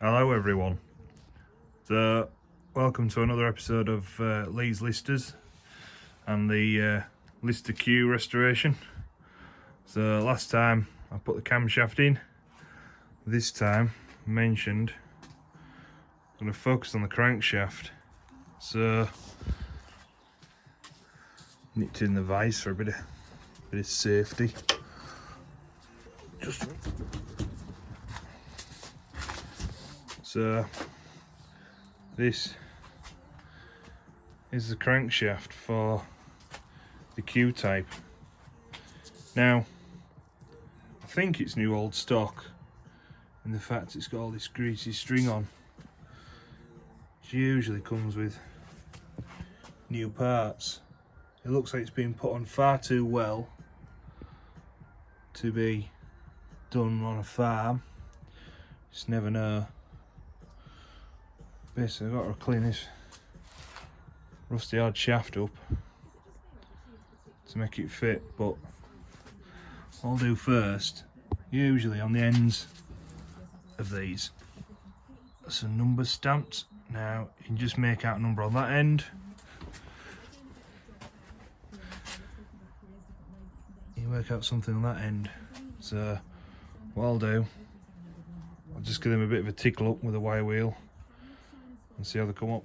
Hello everyone. So welcome to another episode of Lee's Listers and the Lister Q restoration. So last time I put the camshaft in. This time I mentioned I'm going to focus on the crankshaft. So nicked in the vise for a bit of safety. So this is the crankshaft for the Q type. Now I think it's new old stock in the fact it's got all this greasy string on, which usually comes with new parts. It looks like it's been put on far too well to be done on a farm. Just never know. Basically I've got to clean this rusty hard shaft up to make it fit, but what I'll do first, usually on the ends of these are some numbers stamped. Now you can just make out a number on that end. You work out something on that end. So what I'll do, I'll just give them a bit of a tickle up with a wire wheel and see how they come up.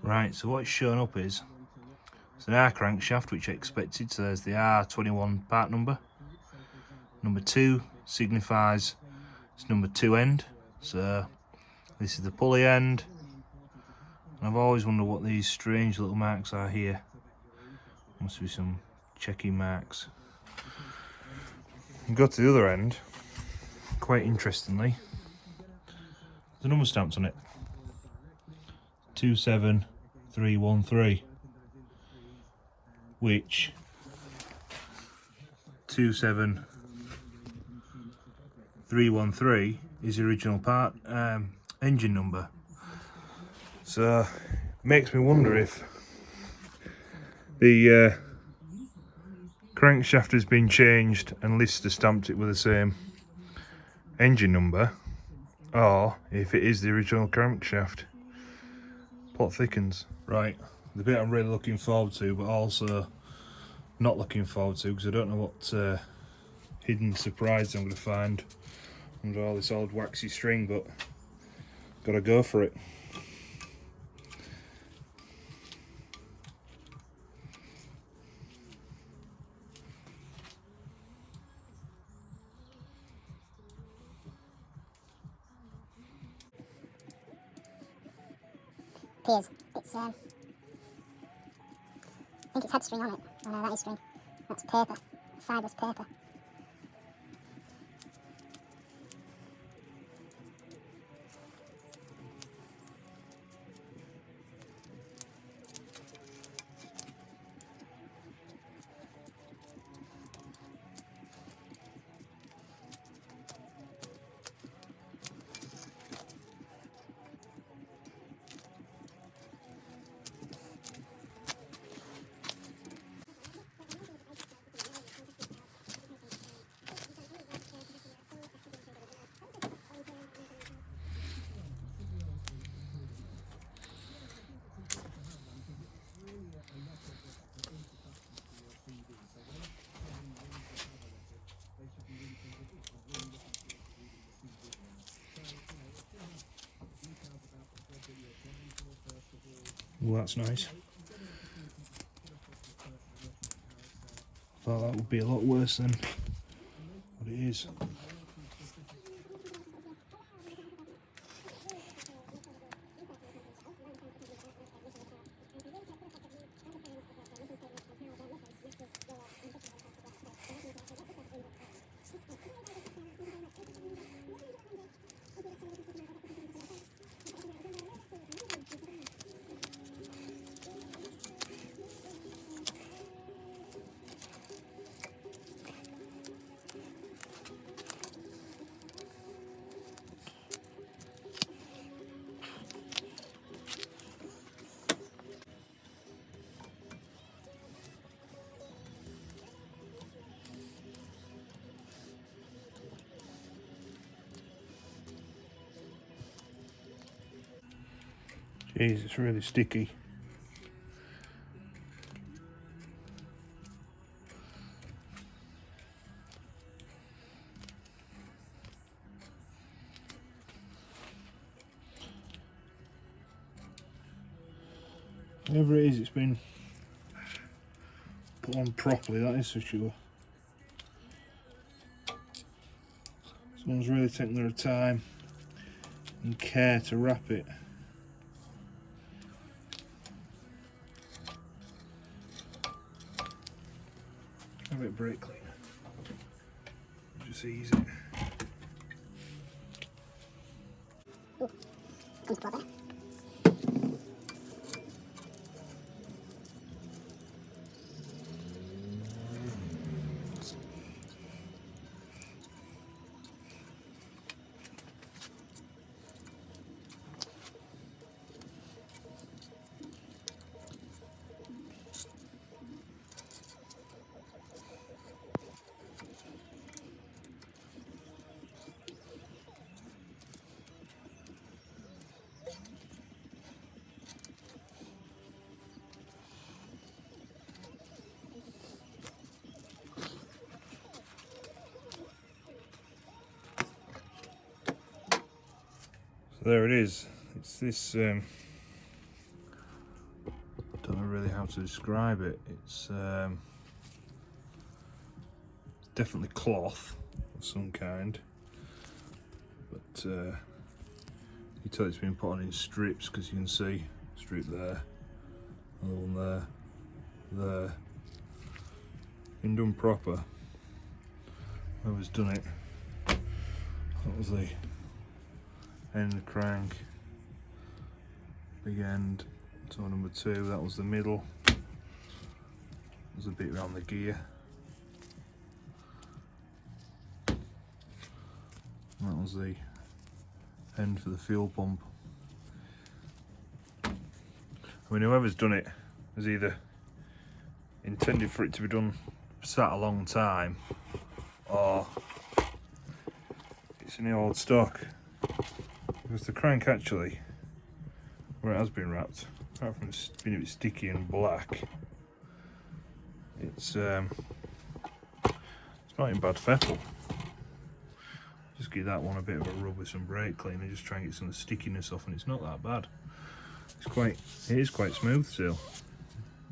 Right, so what's shown up is it's an R crankshaft, which I expected. So there's the R21 part number. Number 2 signifies it's number 2 end. So this is the pulley end. And I've always wondered what these strange little marks are here. Must be some checking marks. You go to the other end, quite interestingly, there's a number stamped on it. 27313, which 27313 is the original part engine number. So makes me wonder if the crankshaft has been changed and Lister stamped it with the same engine number, or if it is the original crankshaft. Plot thickens. Right, the bit I'm really looking forward to, but also not looking forward to, because I don't know what hidden surprise I'm going to find under all this old waxy string, but gotta go for it. Appears. It's I think it's had string on it. Oh no, that is string. That's paper. Fibrous paper. Well, that's nice. Thought that would be a lot worse than what it is. is, it's really sticky. Whatever it is, it's been put on properly, that is for sure. Someone's really taken their time and care to wrap it. A bit of brake cleaner. Just ease it. Ooh, comes to there. So there it is. It's this, I don't know really how to describe it. It's definitely cloth of some kind, but you tell it's been put on in strips because you can see strip there, another one there, there. Been done proper. Whoever's done it, that was the end of the crank, big end, toe number 2, that was the middle, there's a bit around the gear, and that was the end for the fuel pump. I mean, whoever's done it has either intended for it to be done sat a long time, or it's in the old stock. Because the crank actually, where it has been wrapped, apart from it being a bit sticky and black, it's not in bad fettle. Just give that one a bit of a rub with some brake cleaner, just try and get some of the stickiness off, and it's not that bad. It is quite smooth still.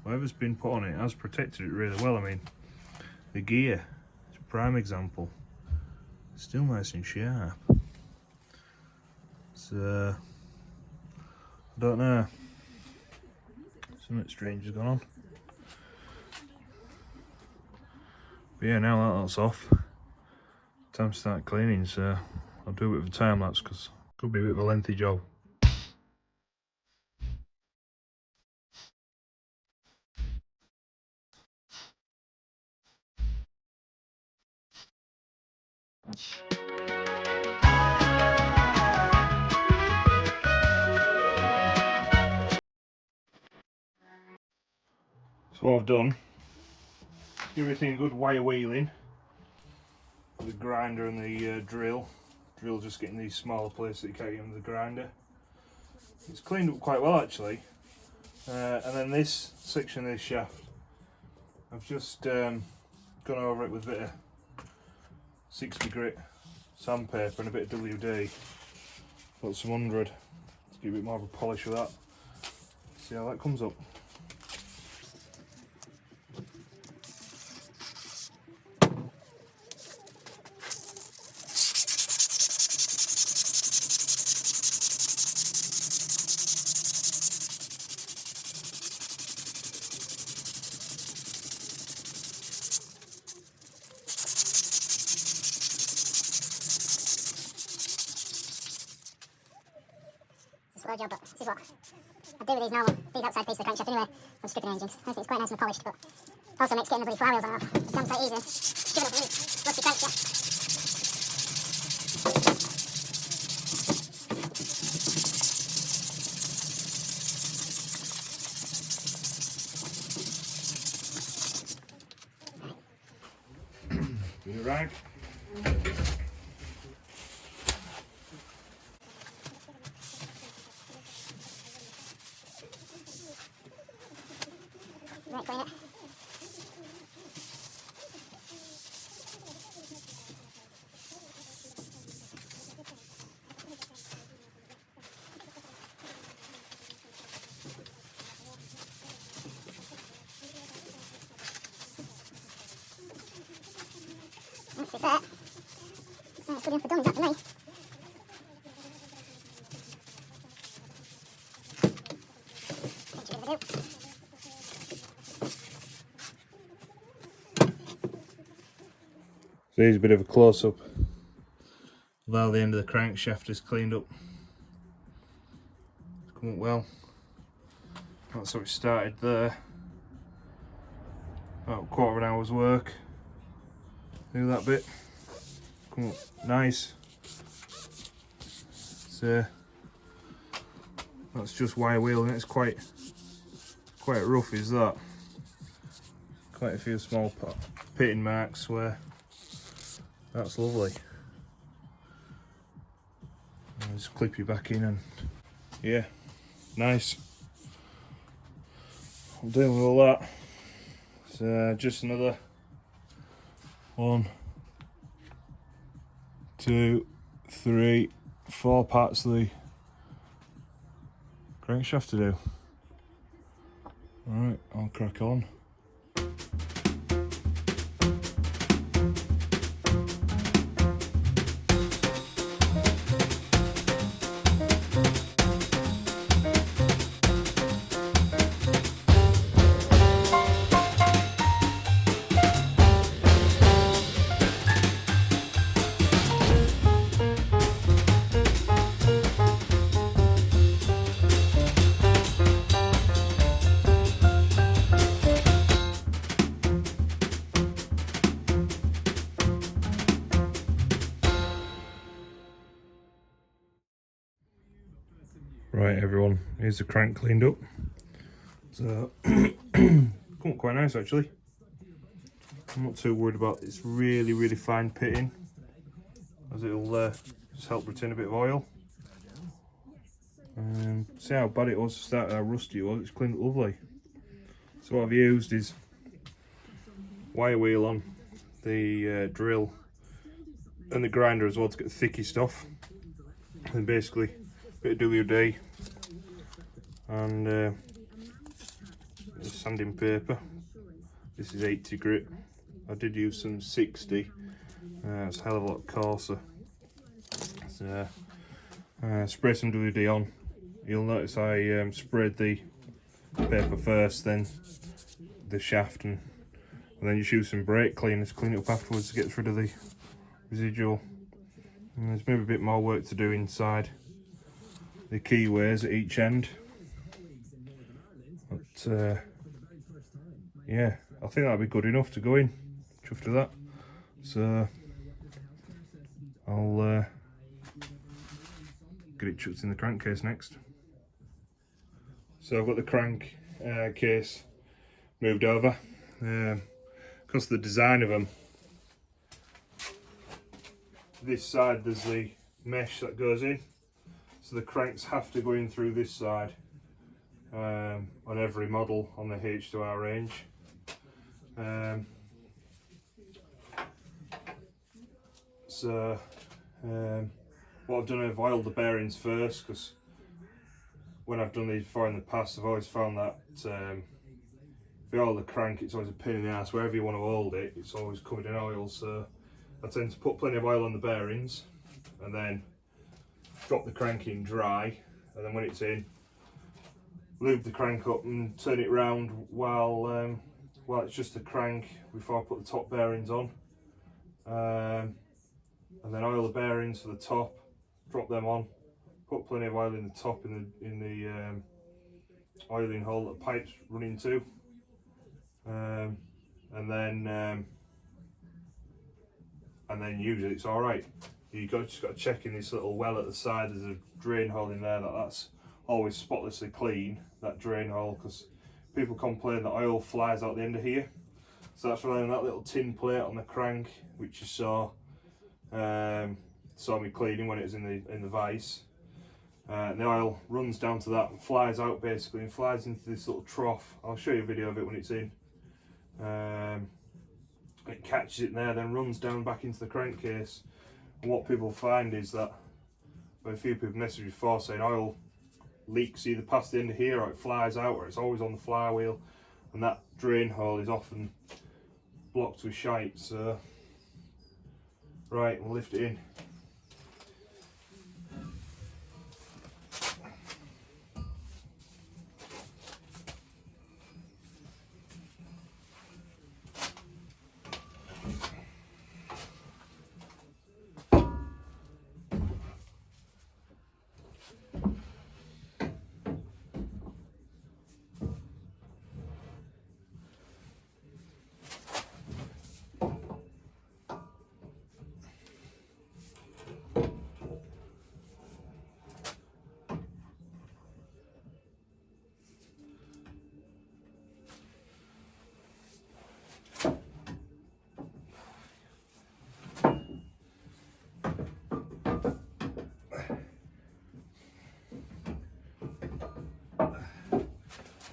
Whatever's been put on it has protected it really well. I mean, the gear, it's a prime example. It's still nice and sharp. I don't know. Something strange has gone on. But yeah, now that's off. Time to start cleaning, so I'll do it with a time lapse because it could be a bit of a lengthy job. So what I've done, give everything a good wire wheeling with the grinder and the drill. Drill just getting these smaller places that you can't get with the grinder. It's cleaned up quite well actually. And then this section of this shaft, I've just gone over it with a bit of 60 grit sandpaper and a bit of WD. Got some 100 to give it more of a polish with that. See how that comes up. Slow job, but this is what I do with these outside pieces of the crankshaft anyway. I'm stripping engines. I think it's quite nice and polished, but also makes getting the bloody flywheels on off damn sight easier. Give it up, rusty crankshaft. Bit of rag. good enough for dummies, that for me. So here's a bit of a close-up of how the end of the crankshaft is cleaned up. It's come up well. That's how it started there. About a quarter of an hour's work. Do that bit. Come up nice. So that's just wire wheel, and it's quite rough, is that? Quite a few small pitting marks where that's lovely. I'll just clip you back in, and yeah, nice. I'm dealing with all that. So just another 1, 2, 3, 4 parts of the crankshaft to do. Alright, I'll crack on. Right everyone, here's the crank cleaned up. So, come up quite nice actually. I'm not too worried about this really fine pitting, as it'll just help retain a bit of oil. See how bad it was to start, how rusty it was. It's cleaned up lovely. So what I've used is wire wheel on the drill and the grinder as well to get the thickest off, and basically a bit of WD and sanding paper. This is 80 grit. I did use some 60. It's a hell of a lot coarser. So, spray some WD on. You'll notice I sprayed the paper first, then the shaft, and then you use some brake cleaners to clean it up afterwards to get rid of the residual. And there's maybe a bit more work to do inside the keyways at each end, but yeah, I think that'll be good enough to go in. Chuffed to that. So I'll get it chucked in the crankcase next. So I've got the crank case moved over. Because of the design of them, this side there's the mesh that goes in, so the cranks have to go in through this side on every model on the H2R range. What I've done, I've oiled the bearings first, because when I've done these before in the past, I've always found that if you oil the crank, it's always a pain in the ass. Wherever you want to hold it, it's always covered in oil. So I tend to put plenty of oil on the bearings and then drop the crank in dry, and then when it's in, lube the crank up and turn it round while it's just the crank before I put the top bearings on, and then oil the bearings for the top, drop them on, put plenty of oil in the top in the oiling hole that the pipes run into, and then usually it's all right. Just got to check in this little well at the side. There's a drain hole in there that's always spotlessly clean, that drain hole, because people complain that oil flies out the end of here. So that's relying on that little tin plate on the crank, which you saw me cleaning when it was in the vise. And the oil runs down to that and flies out basically, and flies into this little trough. I'll show you a video of it when it's in. It catches it in there, then runs down back into the crankcase. And what people find is that, a few people messaged before saying oil leaks either past the end of here, or it flies out, or it's always on the flywheel, and that drain hole is often blocked with shite. So right, we'll lift it in.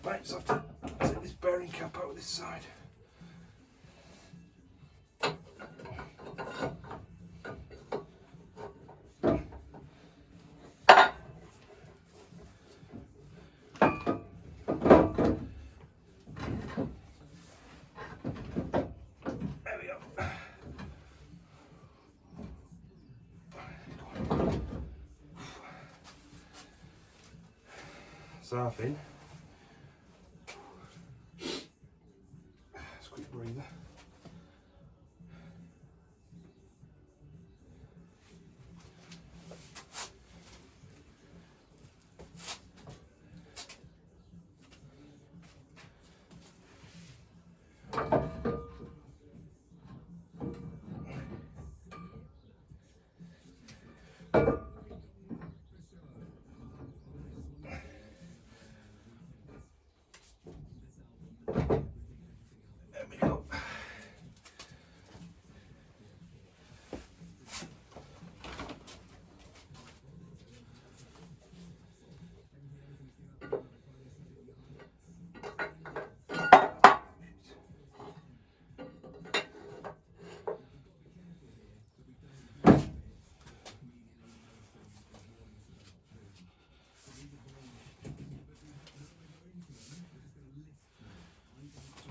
Might just have to take this bearing cap out this side. There we go. Half in. Just a quick breather.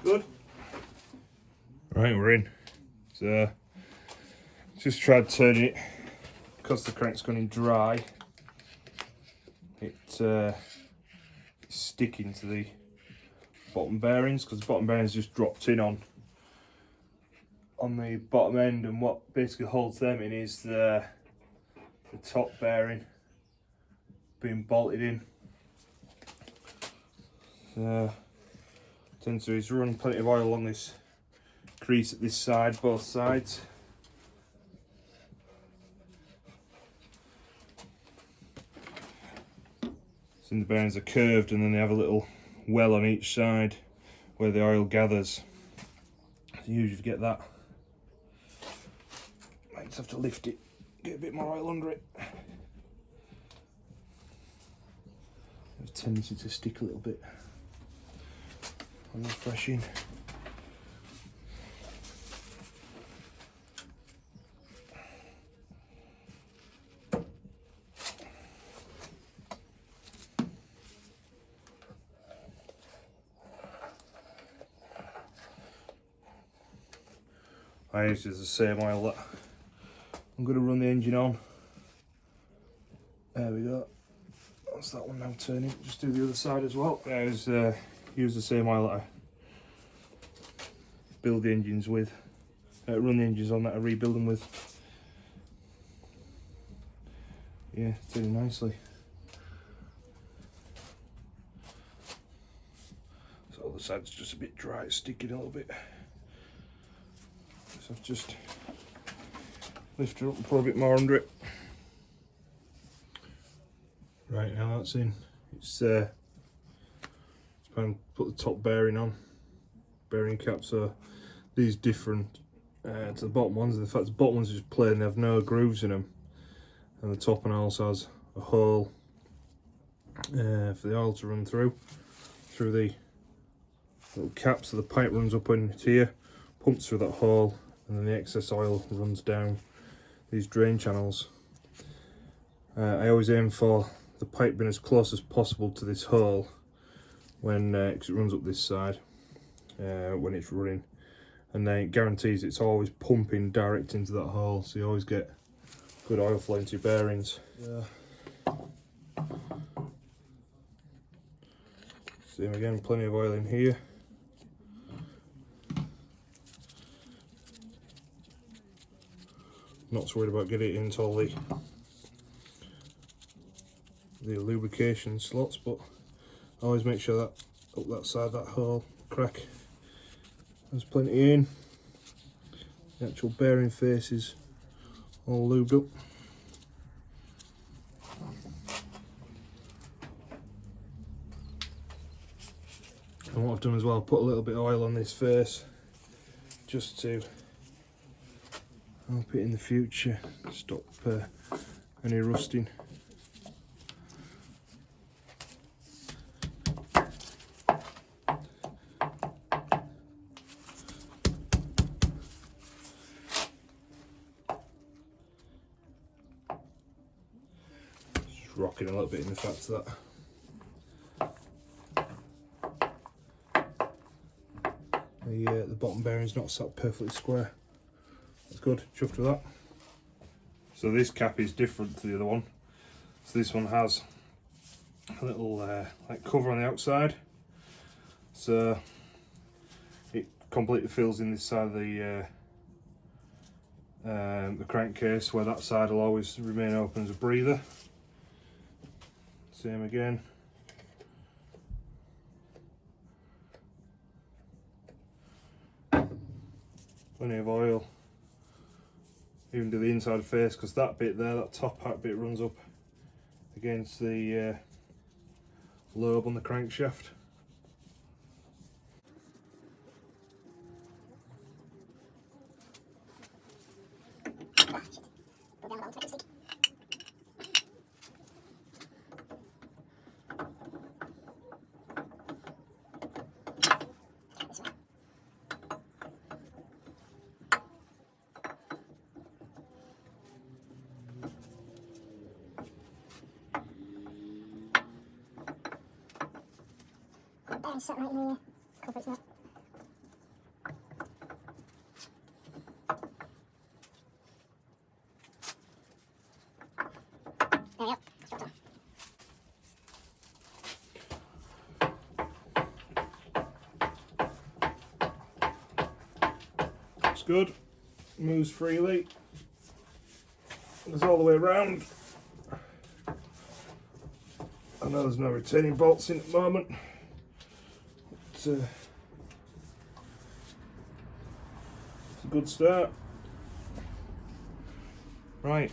Good. Right, we're in. So, just tried turning it because the crank's gone in dry. It's sticking to the bottom bearings because the bottom bearings just dropped in on the bottom end, and what basically holds them in is the top bearing being bolted in. So, tend to is run plenty of oil along this crease at this side, both sides. So the bearings are curved and then they have a little well on each side where the oil gathers. So you usually get that. Might just have to lift it, get a bit more oil under it. There's a tendency to stick a little bit on the fresh in. I use the same oil that I'm going to run the engine on. There we go. That's that one now turning. Just do the other side as well. I use the same oil that I build the engines with. Run the engines on that I rebuild them with. Yeah, turning nicely. So the other side's just a bit dry, it's sticking a little bit. So I've just lifted it up and put a bit more under it. Right, now that's in. It's going to put the top bearing on, bearing cap. So these different to the bottom ones. In fact, the bottom ones are just plain; they have no grooves in them, and the top one also has a hole for the oil to run through the little cap. So the pipe runs up into here, pumps through that hole, and then the excess oil runs down these drain channels. I always aim for the pipe being as close as possible to this hole when cause it runs up this side when it's running, and then it guarantees it's always pumping direct into that hole, so you always get good oil flow into your bearings. Same again, plenty of oil in here. Not so worried about getting it into all the lubrication slots, but I always make sure that up that side, that hole crack, there's plenty in. The actual bearing face is all lubed up. And what I've done as well, put a little bit of oil on this face just to help it in the future, stop any rusting. rocking a little bit in the fact that the bottom bearing's not sat perfectly square. That's good, chuffed with that. So this cap is different to the other one. So this one has a little like cover on the outside, so it completely fills in this side of the crankcase, where that side will always remain open as a breather. Same again. Plenty of oil. Even do the inside face, because that bit there, that top hat bit, runs up against the lobe on the crankshaft. Bearing's sat right in the cover, it's not. There you go, it's on. Looks good, moves freely, goes all the way around. I know there's no retaining bolts in at the moment, but it's a good start. Right.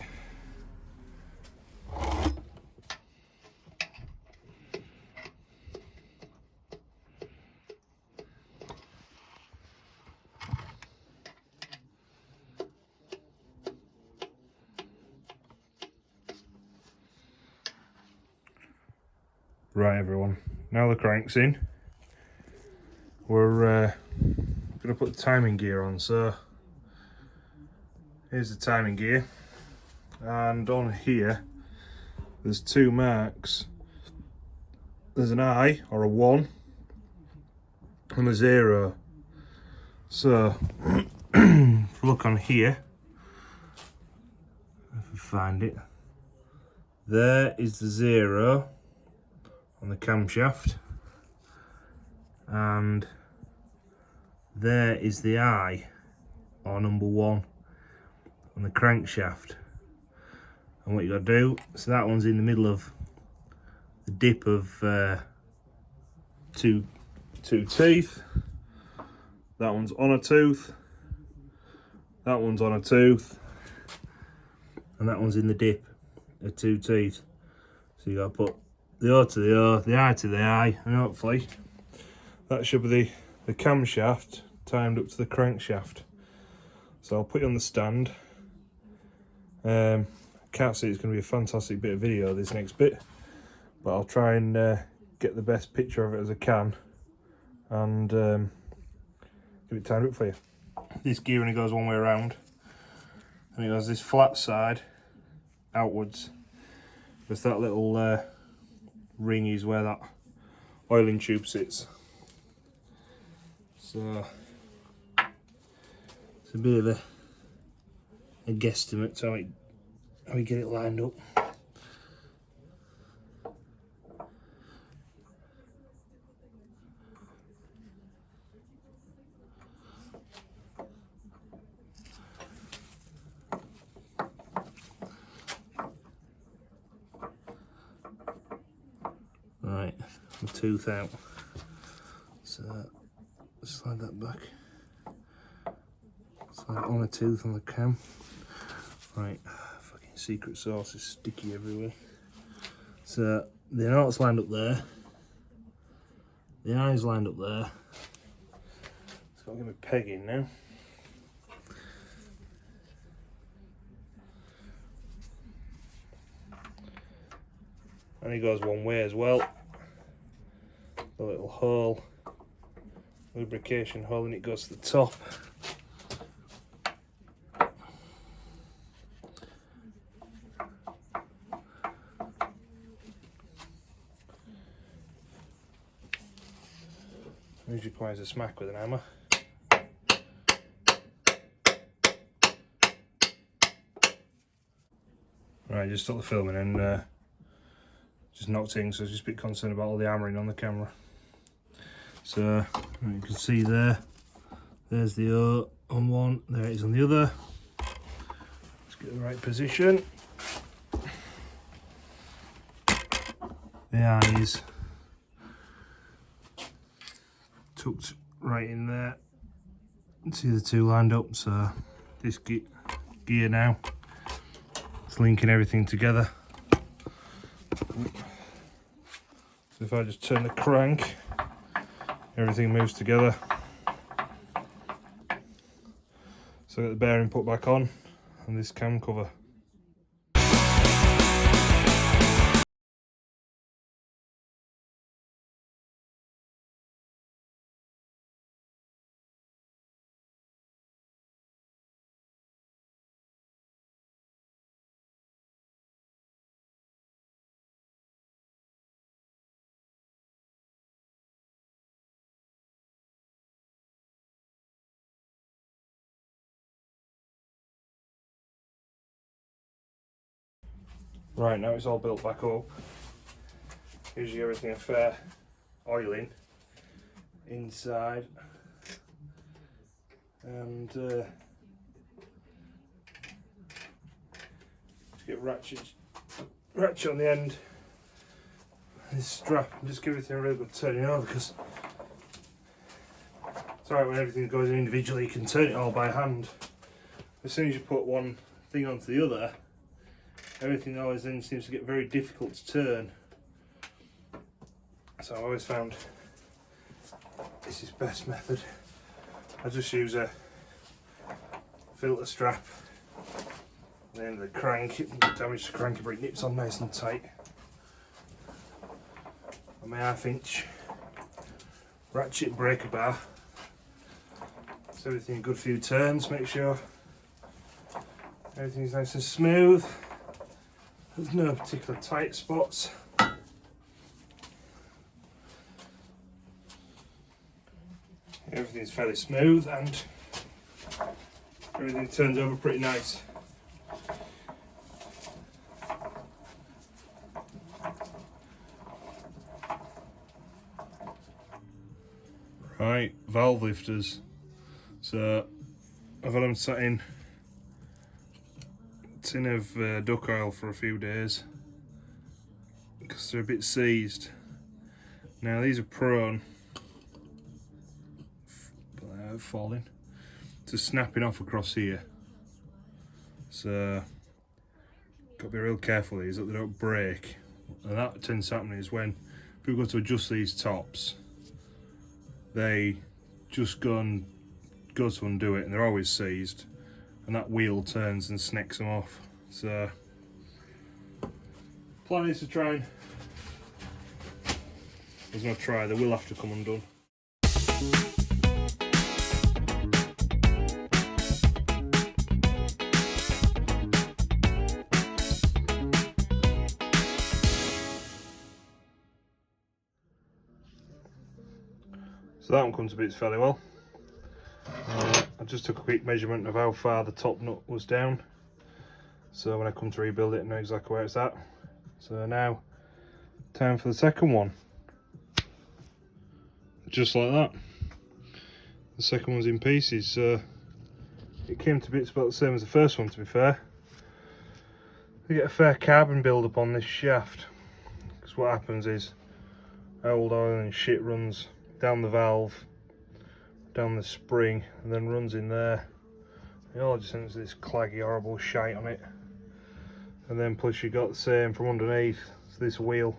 Right everyone, now the crank's in, we're going to put the timing gear on. So here's the timing gear, and on here there's two marks. There's an I or a 1 and a 0. So if we look on here, if we find it, there is the 0 on the camshaft, and there is the I or number 1 on the crankshaft. And what you got to do, so that one's in the middle of the dip of two teeth. That one's on a tooth, that one's on a tooth, and that one's in the dip of 2 teeth. So you got to put the O to the O, the I to the I, and hopefully that should be the camshaft timed up to the crankshaft. So I'll put it on the stand. Can't see it's going to be a fantastic bit of video, this next bit, but I'll try and get the best picture of it as I can, and get it timed up for you. This gear only goes one way around, and it has this flat side outwards. There's that little ring is where that oiling tube sits. So it's a bit of a guesstimate to how we get it lined up. Right, the tooth out. So slide that back. Slide on a tooth on the cam. Right, fucking secret sauce is sticky everywhere. So the knot's lined up there. The eye's lined up there. It's got to give me pegging now. And it goes one way as well. The little hole, lubrication hole, and it goes to the top. Usually requires a smack with an hammer. Right, just stopped the filming and just knocked in, so I was just a bit concerned about all the hammering on the camera. So you can see there's the O on one, there it is on the other. Let's get the right position. The eye is tucked right in there. See the two lined up, so this gear now, it's linking everything together. So if I just turn the crank, everything moves together. So I get the bearing put back on and this cam cover. Right, now it's all built back up. Gives you everything a fair oiling inside, and just get ratchet on the end. This strap, and just give everything a really good turning over, because it's alright when everything goes in individually, you can turn it all by hand. As soon as you put one thing onto the other, everything always then seems to get very difficult to turn. So I always found this is best method. I just use a filter strap at the end of the crank. It doesn't damage the crank, but it nips on nice and tight. And my 1/2 inch ratchet breaker bar. So everything a good few turns, make sure everything's nice and smooth. There's no particular tight spots. Everything's fairly smooth and everything turns over pretty nice. Right, valve lifters. So I've had them sat in a tin of duck oil for a few days because they're a bit seized. Now these are prone falling to snapping off across here, so got to be real careful with these that they don't break. And that tends to happen is when people go to adjust these tops, they just go to undo it and they're always seized, and that wheel turns and snakes them off. So plan is to try and, there's no try, they will have to come undone. So that one comes to bits fairly well. I just took a quick measurement of how far the top nut was down, so when I come to rebuild it I know exactly where it's at. So now, time for the second one. Just like that. The second one's in pieces, so it came to bits about the same as the first one, to be fair. You get a fair carbon build up on this shaft, because what happens is old oil and shit runs down the valve, down the spring, and then runs in there. It all just ends this claggy horrible shite on it. And then plus you got the same from underneath, so this wheel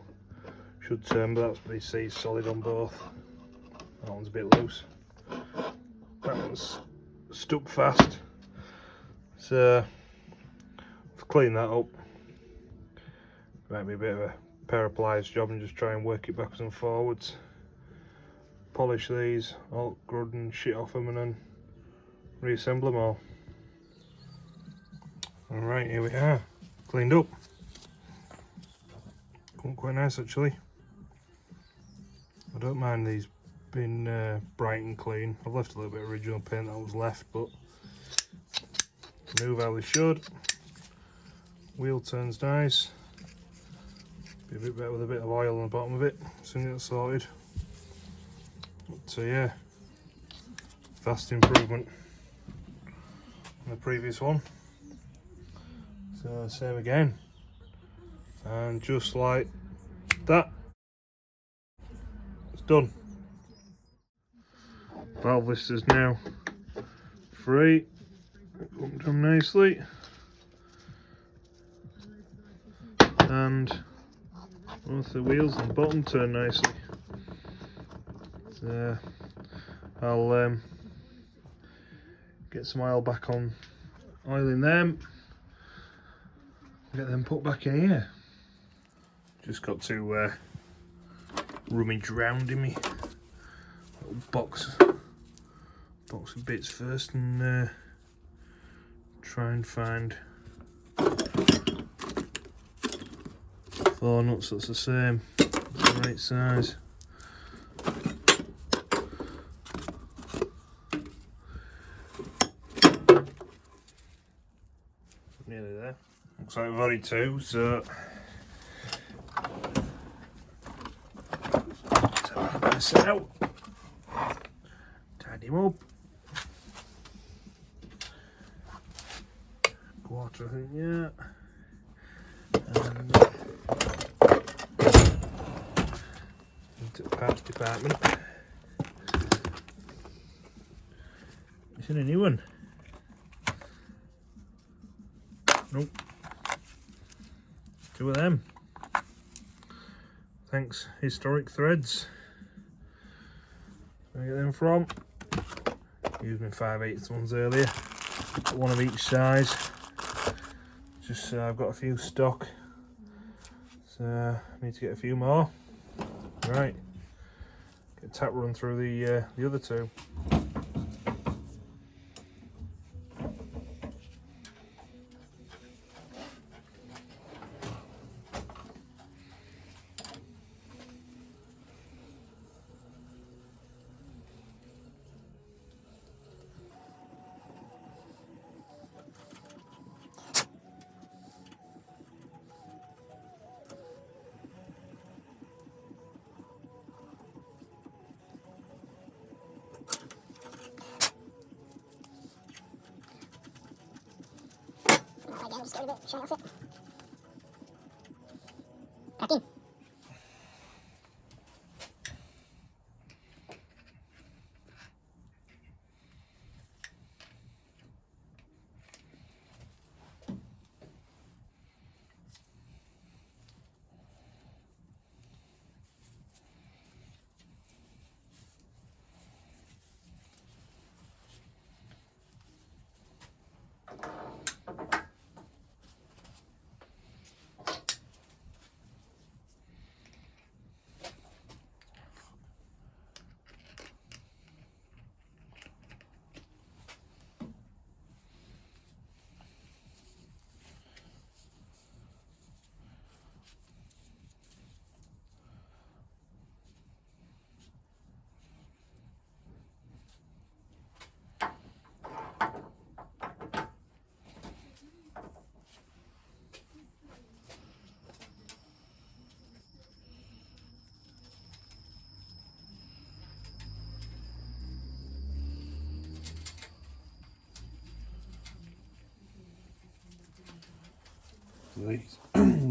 should turn, but that's pretty seized solid on both. That one's a bit loose. That one's stuck fast. So I've cleaned that up. Might be a bit of a pair of pliers job and just try and work it backwards and forwards. Polish these, all grud and shit off them, and then reassemble them all. Alright, here we are, cleaned up. Quite nice actually. I don't mind these been bright and clean. I've left a little bit of original paint that was left, but move how they should. Wheel turns nice. Be a bit better with a bit of oil on the bottom of it as soon as it's sorted. But yeah, vast improvement on the previous one. So same again, and just like that, it's done. Valve lister's now free, come down nicely, and both the wheels and bottom turn nicely. So I'll get some oil back on, oiling them, get them put back in here. Just got to rummage around in me little box of bits first and try and find 4 nuts that's the same, the right size. Nearly there. Looks like we've already 2, so this out, tidy him up. Quarter, I think, yeah. And into the parts department. It's in a new one. Nope. 2 of them. Thanks, Historic Threads. Where I get them from? Used my 5/8 ones earlier. Got 1 of each size. Just I've got a few stock, so I need to get a few more. Right, get a tap run through the other 2. Again, just get rid of it, shine off it. Back in.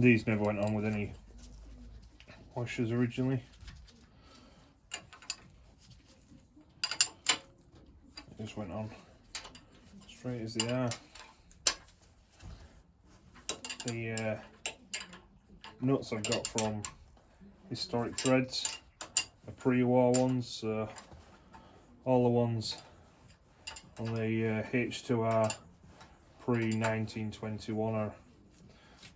These never went on with any washers originally. It just went on straight as they are. The nuts I've got from Historic Threads are pre-war ones, so all the ones on the H2R pre-1921 are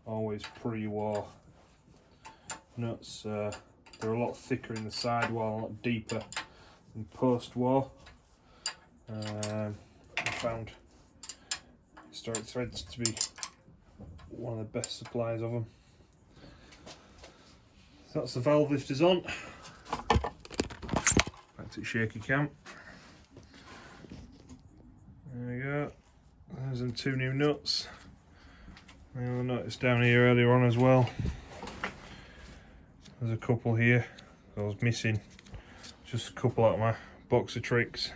always pre-war nuts. They're a lot thicker in the sidewall, a lot deeper than post-war. I found Historic Threads to be one of the best suppliers of them. So that's the valve lifters on. Back to shaky cam. There we go. There's them 2 new nuts. You'll notice down here earlier on as well. There's a couple here. I was missing just a couple out of my box of tricks.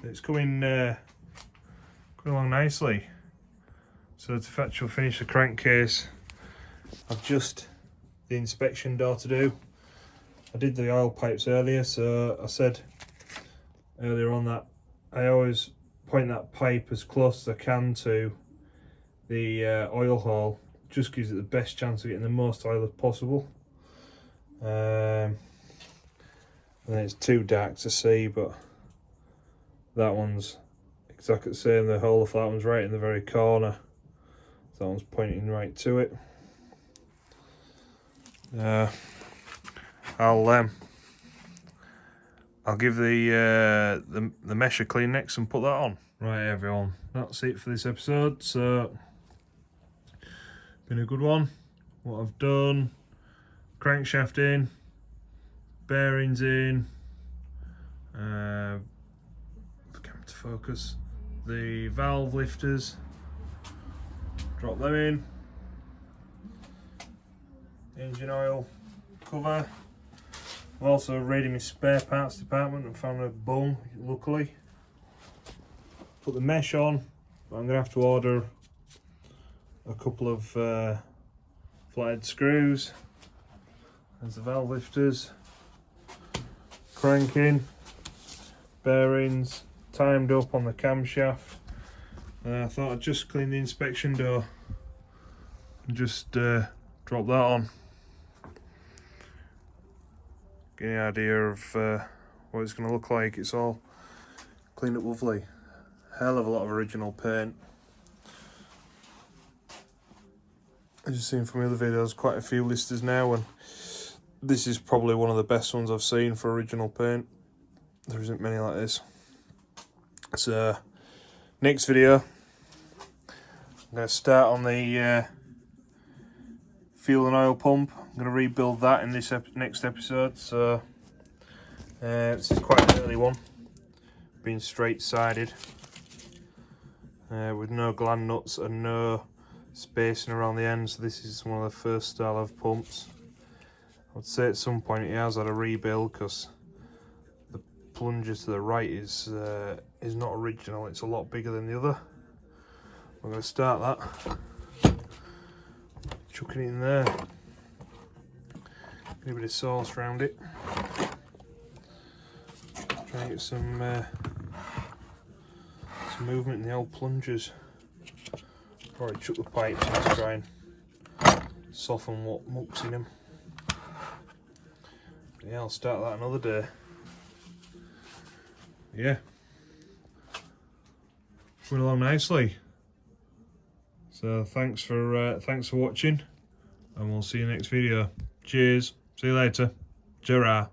It's coming along nicely. So to actually finish the crankcase, I've just the inspection door to do. I did the oil pipes earlier, so I said earlier on that I always point that pipe as close as I can to the oil hole. Just gives it the best chance of getting the most oil as possible. And it's too dark to see, but that one's exactly the same. The hole for that one's right in the very corner. That one's pointing right to it. I'll give the mesh a clean next and put that on. Right, everyone, that's it for this episode. So, been a good one. What I've done: crankshaft in, bearings in. Come to focus. The valve lifters. Drop them in. Engine oil cover. I've also raided my spare parts department and found a bung, luckily. Put the mesh on, but I'm going to have to order a couple of flathead screws. There's the valve lifters. Cranking. Bearings. Timed up on the camshaft. I thought I'd just clean the inspection door and just drop that on. Get an idea of what it's going to look like. It's all cleaned up lovely. Hell of a lot of original paint. As you've seen from the other videos, quite a few listers now, and this is probably one of the best ones I've seen for original paint. There isn't many like this. So next video, I'm going to start on the fuel and oil pump. I'm going to rebuild that in this next episode. So this is quite an early one, being straight sided with no gland nuts and no spacing around the ends. So this is one of the first style of pumps. I would say at some point it has had a rebuild, because the plunger to the right is not original. It's a lot bigger than the other. I'm going to start that, chucking it in there, get a bit of sauce around it, try and get some movement in the old plungers. Probably chuck the pipes in to try and soften what muck's in them. But yeah, I'll start that another day. Yeah, went along nicely. So thanks for watching, and we'll see you next video. Cheers. See you later. Tarra.